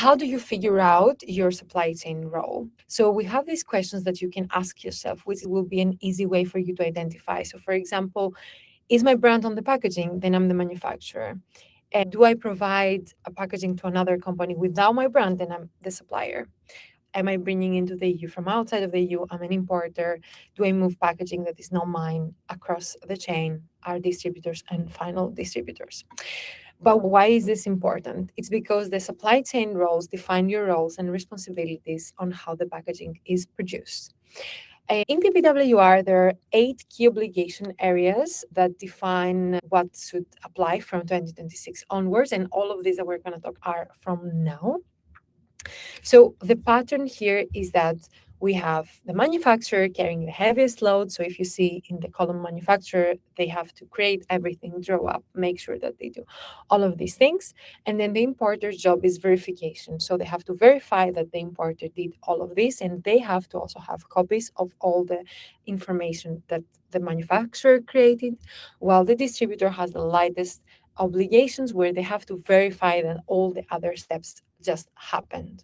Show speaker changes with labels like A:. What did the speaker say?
A: how do you figure out your supply chain role? So we have these questions that you can ask yourself, which will be an easy way for you to identify. So for example, is my brand on the packaging? Then I'm the manufacturer. Do I provide a packaging to another company without my brand? Then I'm the supplier. Am I bringing into the EU from outside of the EU? I'm an importer. Do I move packaging that is not mine across the chain? Are distributors and final distributors? But why is this important? It's because the supply chain roles define your roles and responsibilities on how the packaging is produced. In PPWR, there are 8 key obligation areas that define what should apply from 2026 onwards, and all of these that we're going to talk are from now. So the pattern here is that we have the manufacturer carrying the heaviest load. So if you see in the column manufacturer, they have to create everything, draw up, make sure that they do all of these things. And then the importer's job is verification. So they have to verify that the importer did all of this, and they have to also have copies of all the information that the manufacturer created, while the distributor has the lightest obligations where they have to verify that all the other steps just happened.